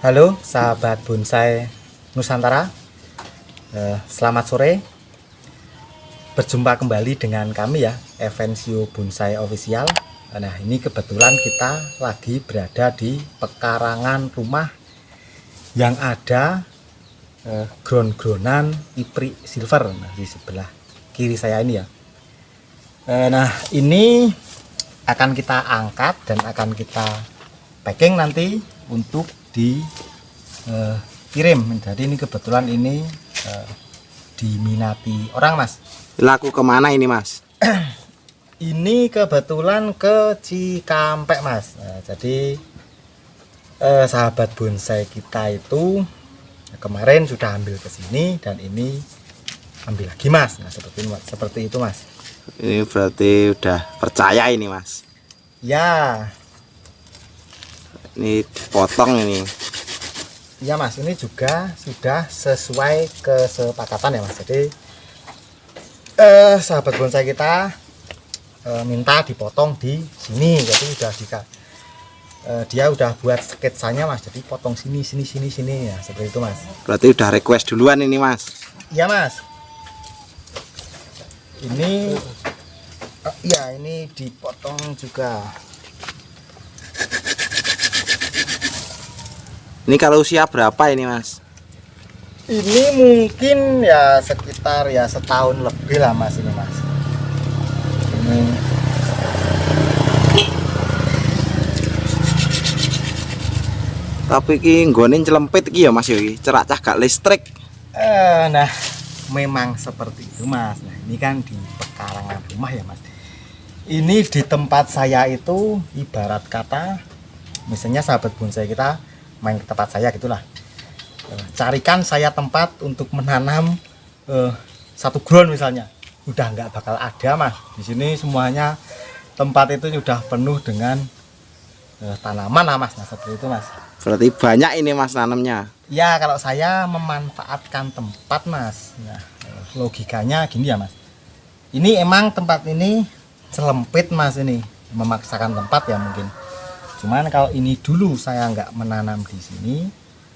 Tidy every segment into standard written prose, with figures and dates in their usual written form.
Halo sahabat bonsai Nusantara, selamat sore. Berjumpa kembali dengan kami ya, Evencio Bonsai Official. Nah, ini kebetulan kita lagi berada di pekarangan rumah yang ada ground-groundan Iprik Silver. Nah, di sebelah kiri saya ini ya. Nah, ini akan kita angkat dan akan kita packing nanti untuk dikirim. Jadi ini kebetulan ini diminati orang, Mas. Laku kemana ini, Mas? Ini kebetulan ke Cikampek, Mas. Nah, jadi sahabat bonsai kita itu kemarin sudah ambil ke sini dan ini ambil lagi, Mas. Nah, seperti itu, Mas. Ini berarti udah percaya ini, Mas. Ya. Ini potong ini. Ya, Mas, ini juga sudah sesuai kesepakatan ya, Mas. Jadi sahabat bonsai kita minta dipotong di sini. Jadi udah dia udah buat sketsanya, Mas. Jadi potong sini ya, seperti itu, Mas. Berarti udah request duluan ini, Mas. Iya, Mas. Ini ya, ini dipotong juga. Ini kalau usia berapa ini, Mas? Ini mungkin ya sekitar ya setahun lebih lah, Mas, ini, Mas. Ini Tapi ki nggone celempit iki ya, Mas, iki cerak cah gak listrik. nah, memang seperti itu, Mas. Nah, ini kan di pekarangan rumah ya, Mas. Ini di tempat saya itu ibarat kata misalnya sahabat bonsai kita main ke tempat saya gitulah. Carikan saya tempat untuk menanam satu ground misalnya, udah nggak bakal ada, Mas. Di sini semuanya tempat itu sudah penuh dengan tanaman lah, Mas. Nah, seperti itu, Mas. Berarti banyak ini, Mas, nanamnya. Ya, kalau saya memanfaatkan tempat, Mas. Nah, logikanya gini ya, Mas. Ini emang tempat ini selempit, Mas, ini memaksakan tempat ya mungkin. Cuman kalau ini dulu saya nggak menanam di sini,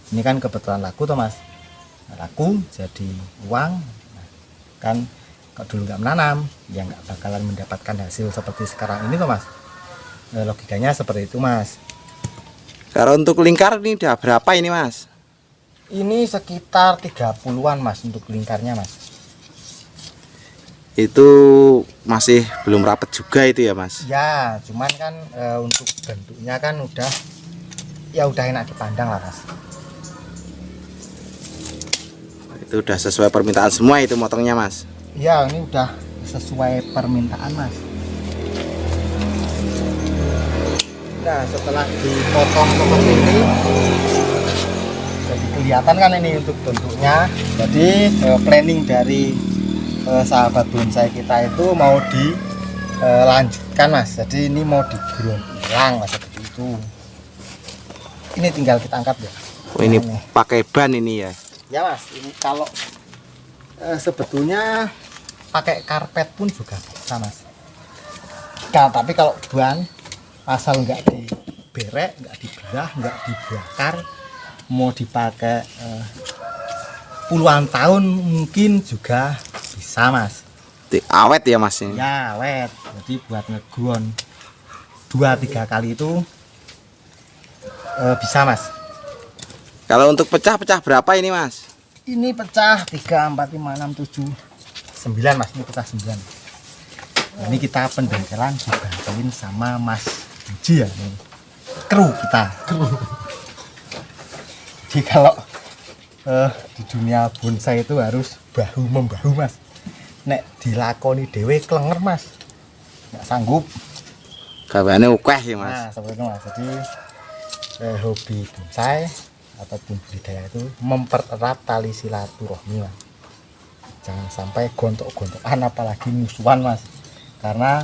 ini kan kebetulan laku toh, Mas. Nah, laku jadi uang. Nah, kan kalau dulu nggak menanam ya nggak bakalan mendapatkan hasil seperti sekarang ini toh, Mas. Logikanya seperti itu, Mas. Kalau untuk lingkar ini udah berapa ini, Mas? Ini sekitar 30-an, Mas, untuk lingkarnya, Mas. Itu masih belum rapet juga itu ya, Mas? Ya, cuman kan untuk bentuknya kan udah enak dipandang lah, Mas. Itu udah sesuai permintaan semua itu motongnya, Mas? Ya, ini udah sesuai permintaan, Mas. Nah, setelah dipotong seperti ini, jadi kelihatan kan ini untuk bentuknya. Jadi planning dari sahabat bonsai kita itu mau dilanjutkan, Mas. Jadi ini mau di ground ulang, Mas, seperti itu. Ini tinggal kita angkat ya. Oh, ini pakai ban ini ya? Ya, Mas. Ini kalau sebetulnya pakai karpet pun juga bisa, Mas. Nah, tapi kalau ban asal nggak diberek, nggak dibelah, nggak dibakar, mau dipakai puluhan tahun mungkin juga bisa, Mas. Awet ya, Mas, ini? Ya, awet. Jadi buat ngeground 2-3 kali itu bisa, Mas. Kalau untuk pecah-pecah berapa ini, Mas? Ini pecah 3, 4, 5, 6, 7, 9, Mas. Ini pecah 9. Nah, ini kita pendengelan dibantuin sama Mas Buji ya, ini kru kita. Jadi kalau di dunia bonsai itu harus bahu membahu, Mas. Nek dilakoni dewe klenger, Mas, nggak sanggup. Gawane ukeh ya, Mas? Nah, seperti itu, Mas. Jadi hobi bonsai ataupun budidaya itu mempererat tali silaturahmi, Mas. Jangan sampai gontok-gontokan apalagi musuhan, Mas. Karena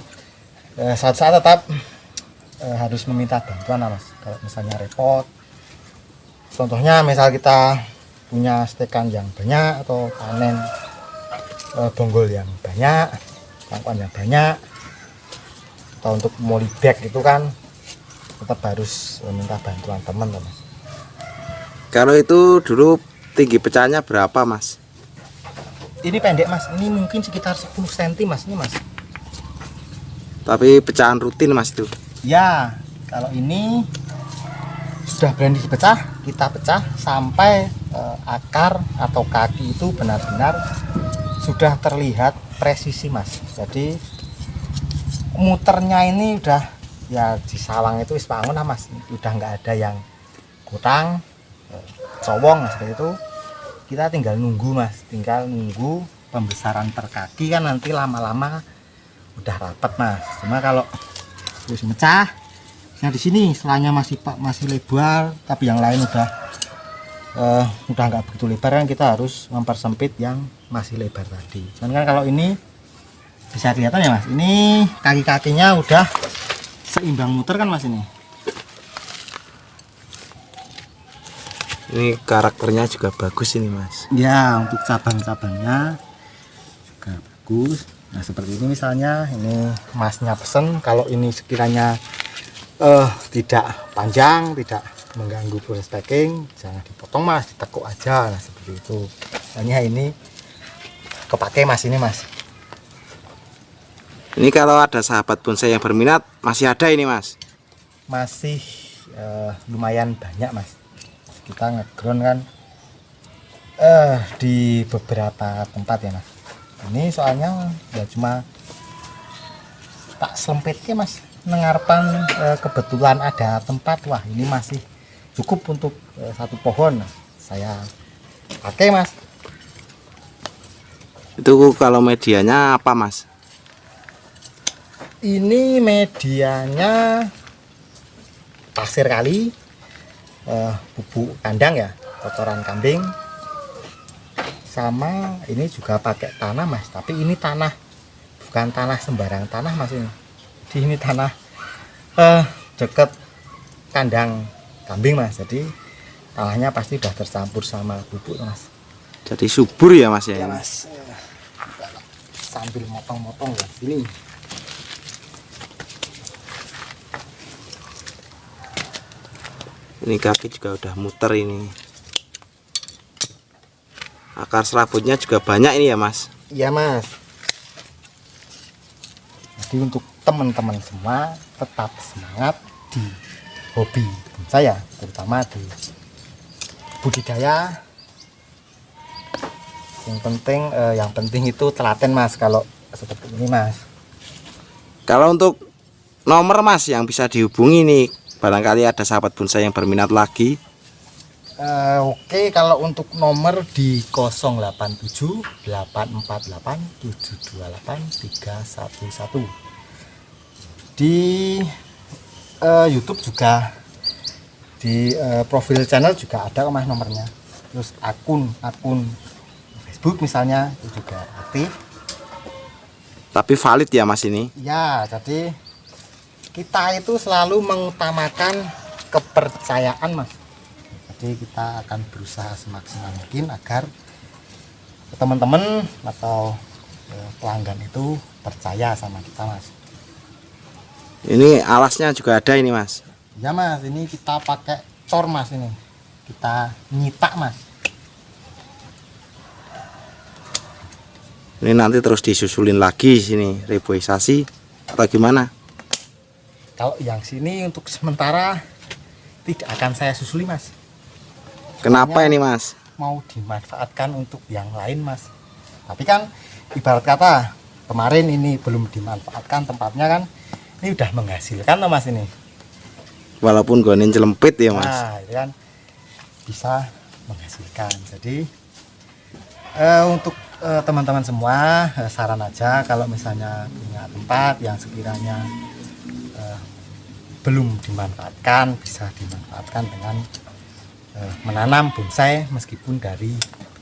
suatu saat tetap harus meminta bantuan, Mas. Kalau misalnya repot, contohnya misal kita punya stekan yang banyak atau panen bonggol yang banyak, tangkuan yang banyak, atau untuk molybag itu kan tetap harus minta bantuan teman, Mas. Kalau itu dulu tinggi pecahnya berapa mas? Ini pendek mas, ini mungkin sekitar 10 cm mas ini mas. Tapi pecahan rutin mas itu. Ya, kalau ini sudah berani dipecah, kita pecah sampai akar atau kaki itu benar-benar sudah terlihat presisi mas. Jadi muternya ini udah ya di sawang itu wis bangun lah mas, udah nggak ada yang kurang cowong seperti itu. Kita tinggal nunggu mas, tinggal nunggu pembesaran per kaki kan nanti lama-lama udah rapat mas. Cuma kalau terus mecah, nah di sini selanya masih lebar, tapi yang lain udah nggak begitu lebar kan, kita harus mempersempit yang masih lebar tadi. Cuman kan kalau ini bisa kelihatan ya mas, ini kaki-kakinya udah seimbang muter kan mas ini. Ini karakternya juga bagus ini mas. Ya, untuk cabang-cabangnya juga bagus. Nah seperti ini misalnya, ini masnya pesen kalau ini sekiranya tidak panjang, tidak mengganggu proses packing, jangan dipotong mas, ditekuk aja. Nah seperti itu. Hanya ini kepake mas ini mas. Ini kalau ada sahabat bonsai yang berminat masih ada ini mas? Masih lumayan banyak mas. Kita ngeground kan di beberapa tempat ya mas. Ini soalnya ya cuma tak selempitnya mas, nengarpan kebetulan ada tempat. Wah ini masih cukup untuk satu pohon, saya pakai mas. Itu kalau medianya apa mas? Ini medianya pasir kali, bubuk kandang ya, kotoran kambing, sama ini juga pakai tanah mas. Tapi ini tanah bukan tanah sembarang tanah mas ini. Ini tanah deket kandang kambing mas. Jadi tanahnya pasti udah tercampur sama bubuk mas. Jadi subur ya mas ya? Ya mas. Sambil motong-motong ya sini. Ini kaki juga udah muter ini. Akar serabutnya juga banyak ini ya mas? Iya mas. Jadi untuk teman-teman semua tetap semangat di hobi saya, terutama di budidaya. Yang penting itu telaten mas kalau seperti ini mas. Kalau untuk nomor mas yang bisa dihubungi nih, barangkali ada sahabat bonsai yang berminat lagi. Oke, kalau untuk nomor di 087 848 728 311. Di YouTube juga, di profil channel juga ada kok mas nomornya. Terus akun Facebook misalnya itu juga aktif. Tapi valid ya mas ini? Ya, jadi kita itu selalu mengutamakan kepercayaan mas. Jadi kita akan berusaha semaksimal mungkin agar teman-teman atau pelanggan itu percaya sama kita mas. Ini alasnya juga ada ini mas? Ya mas, ini kita pakai cor mas, ini kita nyitak mas. Ini nanti terus disusulin lagi sini reboisasi atau gimana? Kalau yang sini untuk sementara tidak akan saya susuli mas. Kenapa Soalnya ini mas? mau dimanfaatkan untuk yang lain mas. Tapi kan ibarat kata kemarin ini belum dimanfaatkan tempatnya kan, ini udah menghasilkan loh mas ini. Walaupun gonin celempit ya mas. Nah itu kan bisa menghasilkan. Jadi untuk teman-teman semua saran aja, kalau misalnya punya tempat yang sekiranya belum dimanfaatkan, bisa dimanfaatkan dengan menanam bonsai meskipun dari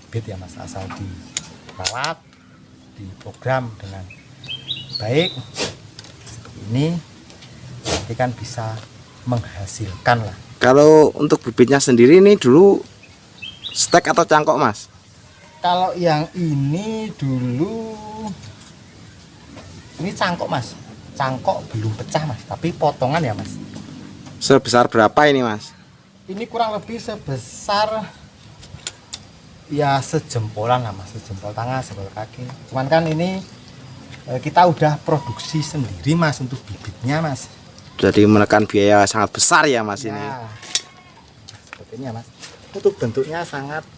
bibit ya mas, asal dirawat, diprogram dengan baik seperti ini, nanti kan bisa menghasilkan lah. Kalau untuk bibitnya sendiri ini dulu stek atau cangkok mas? Kalau yang ini dulu ini cangkok mas, cangkok belum pecah mas, tapi potongan ya mas. Sebesar berapa ini mas? Ini kurang lebih sebesar ya sejempolan lah mas, sejempol tangan, sejempol kaki. Cuman kan ini kita udah produksi sendiri mas untuk bibitnya mas. Jadi menekan biaya sangat besar ya mas ini. Seperti ini ya mas. Untuk bentuknya sangat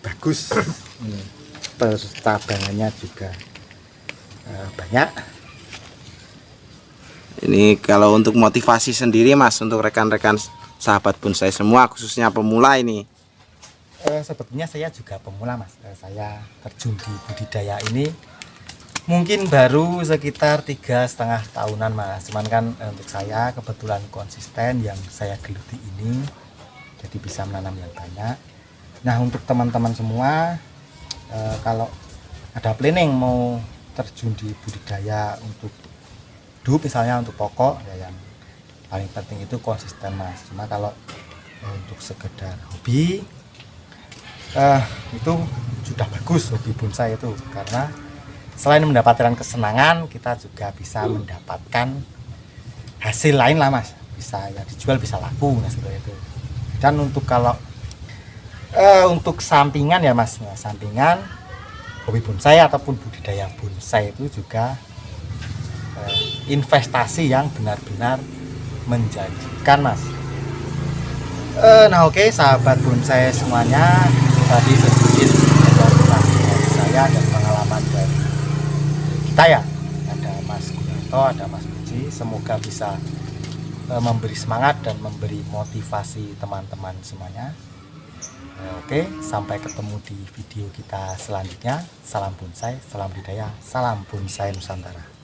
bagus. Ini percabangannya juga banyak. Ini kalau untuk motivasi sendiri mas untuk rekan-rekan sahabat bonsai semua khususnya pemula ini. Sebetulnya saya juga pemula mas. Saya terjun di budidaya ini mungkin baru sekitar 3,5 tahunan mas. Cuman kan untuk saya kebetulan konsisten yang saya geluti ini, jadi bisa menanam yang banyak. Nah untuk teman-teman semua, kalau ada planning mau terjun di budidaya untuk hidup misalnya, untuk pokok ya, yang paling penting itu konsisten mas. Cuma kalau untuk sekedar hobi itu sudah bagus hobi bonsai itu, karena selain mendapatkan kesenangan kita juga bisa mendapatkan hasil lain lah mas, bisa ya dijual, bisa laku, nah seperti itu. Dan untuk kalau untuk sampingan ya mas, ya, sampingan hobi bonsai ataupun budidaya bonsai itu juga investasi yang benar-benar menjanjikan mas. Nah oke, sahabat bonsai semuanya, tadi sedikit dari saya dan pengalaman dari kita ya, ada Mas Gunarto, ada Mas Puji. Semoga bisa memberi semangat dan memberi motivasi teman-teman semuanya. Oke, sampai ketemu di video kita selanjutnya. Salam bonsai, salam budidaya, salam bonsai Nusantara.